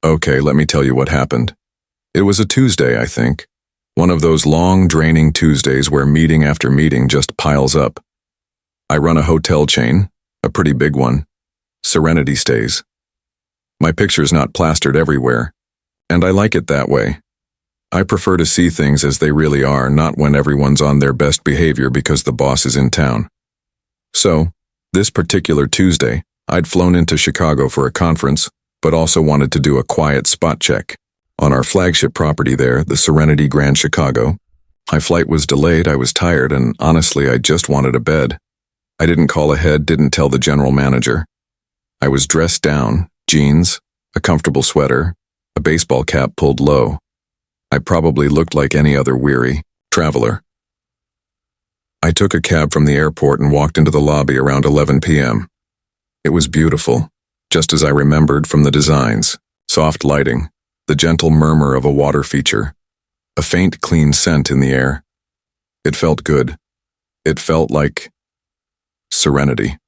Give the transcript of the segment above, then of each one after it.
Okay, let me tell you what happened. It was a Tuesday, I think. One of those long, draining Tuesdays where meeting after meeting just piles up. I run a hotel chain, a pretty big one. Serenity Stays. My picture's not plastered everywhere, and I like it that way. I prefer to see things as they really are, not when everyone's on their best behavior because the boss is in town. So, this particular Tuesday, I'd flown into Chicago for a conference, but also wanted to do a quiet spot check. On our flagship property there, the Serenity Grand Chicago. My flight was delayed, I was tired, and honestly, I just wanted a bed. I didn't call ahead, didn't tell the general manager. I was dressed down, jeans, a comfortable sweater, a baseball cap pulled low. I probably looked like any other weary traveler. I took a cab from the airport and walked into the lobby around 11 p.m. It was beautiful, just as I remembered from the designs, soft lighting, the gentle murmur of a water feature, a faint, clean scent in the air. It felt good. It felt like serenity.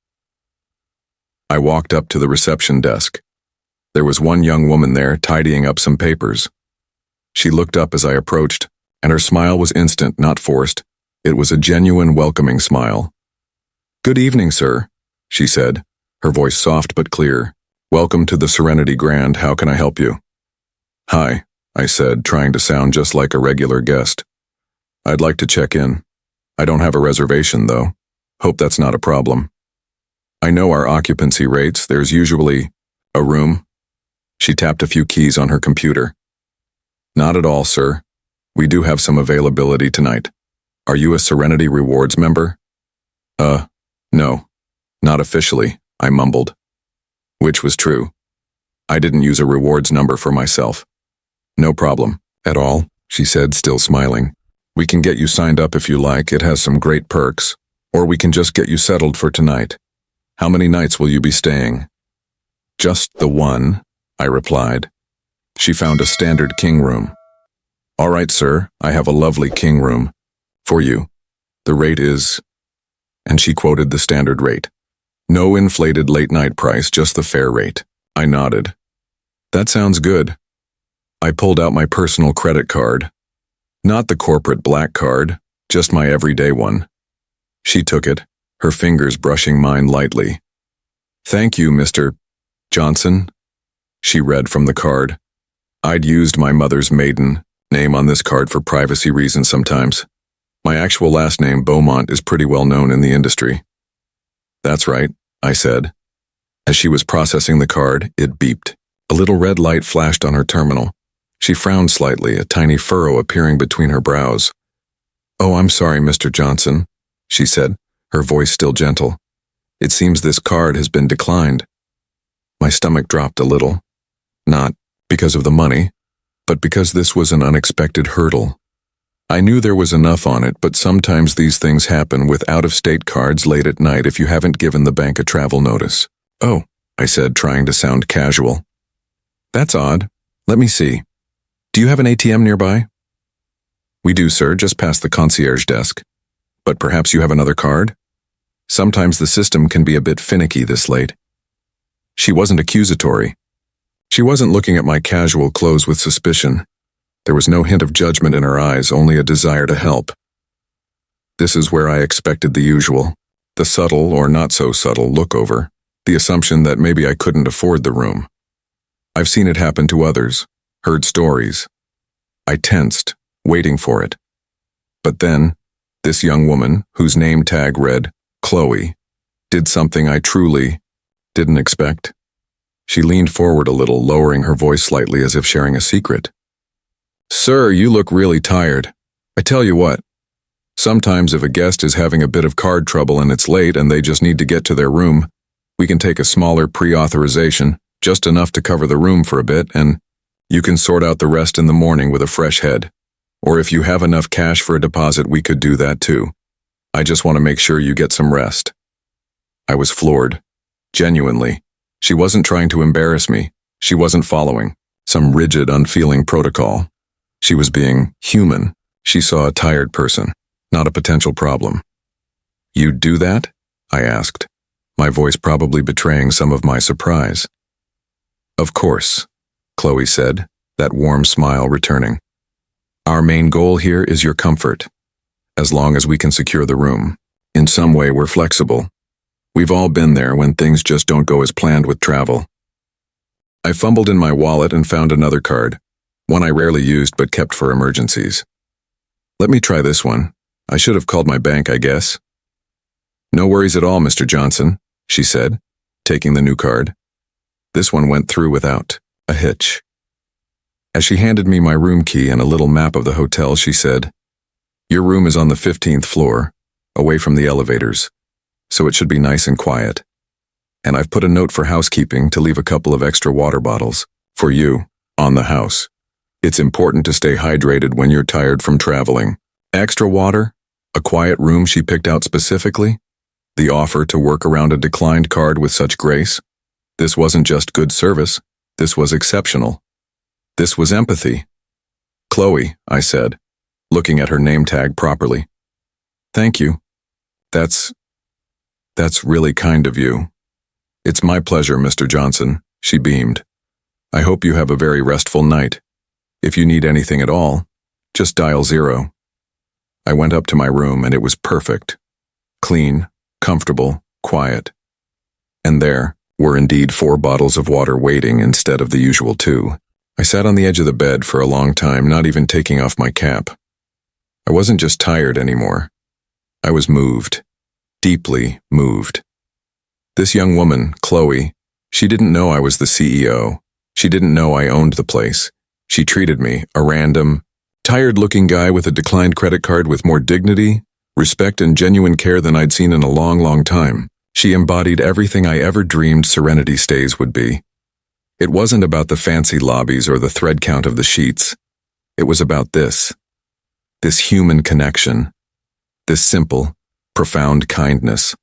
I walked up to the reception desk. There was one young woman there tidying up some papers. She looked up as I approached, and her smile was instant, not forced. It was a genuine, welcoming smile. "Good evening, sir," she said, her voice soft but clear. "Welcome to the Serenity Grand. How can I help you?" "Hi," I said, trying to sound just like a regular guest. "I'd like to check in. I don't have a reservation, though. Hope that's not a problem. I know our occupancy rates. There's usually a room." She tapped a few keys on her computer. "Not at all, sir. We do have some availability tonight. Are you a Serenity Rewards member?" No. Not officially," I mumbled. Which was true. I didn't use a rewards number for myself. "No problem, at all," she said, still smiling. "We can get you signed up if you like. It has some great perks. Or we can just get you settled for tonight. How many nights will you be staying?" "Just the one," I replied. She found a standard king room. "All right, sir, I have a lovely king room. For you. The rate is..." And she quoted the standard rate. "No inflated late-night price, just the fair rate." I nodded. "That sounds good." I pulled out my personal credit card. Not the corporate black card, just my everyday one. She took it, her fingers brushing mine lightly. "Thank you, Mr. Johnson," she read from the card. I'd used my mother's maiden name on this card for privacy reasons sometimes. My actual last name, Beaumont, is pretty well known in the industry. "That's right," I said. As she was processing the card, it beeped. A little red light flashed on her terminal. She frowned slightly, a tiny furrow appearing between her brows. "Oh, I'm sorry, Mr. Johnson," she said, her voice still gentle. "It seems this card has been declined." My stomach dropped a little. Not because of the money, but because this was an unexpected hurdle. I knew there was enough on it, but sometimes these things happen with out-of-state cards late at night if you haven't given the bank a travel notice. "Oh," I said, trying to sound casual. "That's odd. Let me see. Do you have an ATM nearby?" "We do, sir, just past the concierge desk. But perhaps you have another card? Sometimes the system can be a bit finicky this late." She wasn't accusatory. She wasn't looking at my casual clothes with suspicion. There was no hint of judgment in her eyes, only a desire to help. This is where I expected the usual, the subtle or not so subtle look-over, the assumption that maybe I couldn't afford the room. I've seen it happen to others, heard stories. I tensed, waiting for it. But then, this young woman, whose name tag read Chloe, did something I truly didn't expect. She leaned forward a little, lowering her voice slightly as if sharing a secret. "Sir, you look really tired. I tell you what, sometimes if a guest is having a bit of card trouble and it's late and they just need to get to their room, we can take a smaller pre-authorization, just enough to cover the room for a bit, and you can sort out the rest in the morning with a fresh head. Or if you have enough cash for a deposit, we could do that too. I just want to make sure you get some rest." I was floored. Genuinely. She wasn't trying to embarrass me. She wasn't following some rigid, unfeeling protocol. She was being human. She saw a tired person, not a potential problem. "You'd do that?" I asked, my voice probably betraying some of my surprise. "Of course. Chloe said, that warm smile returning. Our main goal here is your comfort. As long as we can secure the room. In some way, we're flexible. We've all been there when things just don't go as planned with travel. I fumbled in my wallet and found another card, one I rarely used but kept for emergencies. Let me try this one. I should have called my bank, I guess. No worries at all, Mr. Johnson, she said, taking the new card. This one went through without a hitch. As she handed me my room key and a little map of the hotel, she said, Your room is on the 15th floor, away from the elevators, so it should be nice and quiet. And I've put a note for housekeeping to leave a couple of extra water bottles, for you, on the house. It's important to stay hydrated when you're tired from traveling. Extra water? A quiet room she picked out specifically? The offer to work around a declined card with such grace? This wasn't just good service, this was exceptional. This was empathy. Chloe, I said, looking at her name tag properly. Thank you. That's really kind of you. It's my pleasure, Mr. Johnson, she beamed. I hope you have a very restful night. If you need anything at all, just dial 0. I went up to my room and it was perfect. Clean, comfortable, quiet. And there were indeed 4 bottles of water waiting instead of the usual 2. I sat on the edge of the bed for a long time, not even taking off my cap. I wasn't just tired anymore. I was moved. Deeply moved. This young woman, Chloe, she didn't know I was the CEO. She didn't know I owned the place. She treated me, a random, tired-looking guy with a declined credit card, with more dignity, respect, and genuine care than I'd seen in a long, long time. She embodied everything I ever dreamed Serenity Stays would be. It wasn't about the fancy lobbies or the thread count of the sheets. It was about this human connection, this simple, profound kindness.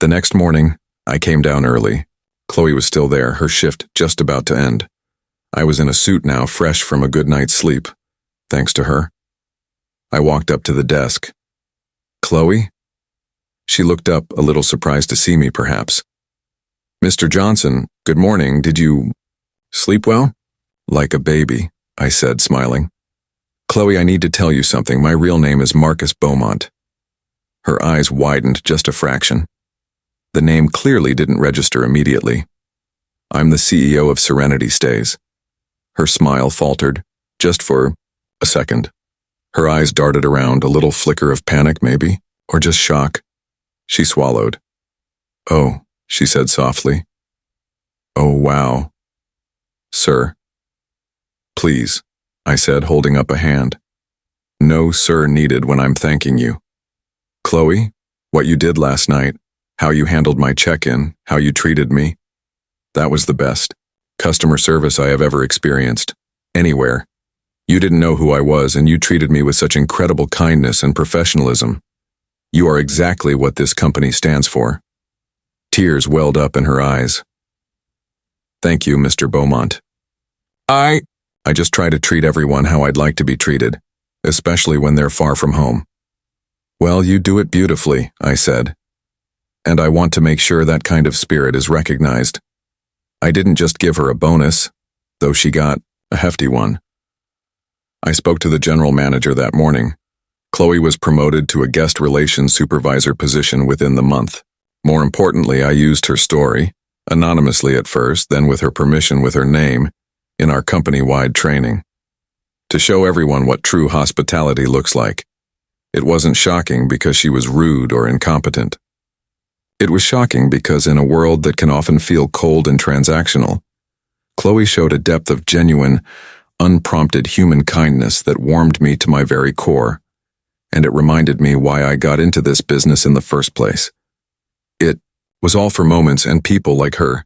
The next morning, I came down early. Chloe was still there, her shift just about to end. I was in a suit now, fresh from a good night's sleep, thanks to her. I walked up to the desk. Chloe? She looked up, a little surprised to see me, perhaps. Mr. Johnson, good morning. Did you sleep well? Like a baby, I said, smiling. Chloe, I need to tell you something. My real name is Marcus Beaumont. Her eyes widened just a fraction. The name clearly didn't register immediately. I'm the CEO of Serenity Stays. Her smile faltered, just for a second. Her eyes darted around, a little flicker of panic maybe, or just shock. She swallowed. Oh, she said softly. Oh, wow. Sir. Please, I said, holding up a hand. No sir needed when I'm thanking you. Chloe, what you did last night, how you handled my check-in, how you treated me, that was the best customer service I have ever experienced, anywhere. You didn't know who I was, and you treated me with such incredible kindness and professionalism. You are exactly what this company stands for. Tears welled up in her eyes. Thank you, Mr. Beaumont. I just try to treat everyone how I'd like to be treated, especially when they're far from home. Well, you do it beautifully, I said. And I want to make sure that kind of spirit is recognized. I didn't just give her a bonus, though she got a hefty one. I spoke to the general manager that morning. Chloe was promoted to a guest relations supervisor position within the month. More importantly, I used her story, anonymously at first, then with her permission with her name, in our company-wide training, to show everyone what true hospitality looks like. It wasn't shocking because she was rude or incompetent. It was shocking because in a world that can often feel cold and transactional, Chloe showed a depth of genuine, unprompted human kindness that warmed me to my very core, and it reminded me why I got into this business in the first place. It was all for moments and people like her.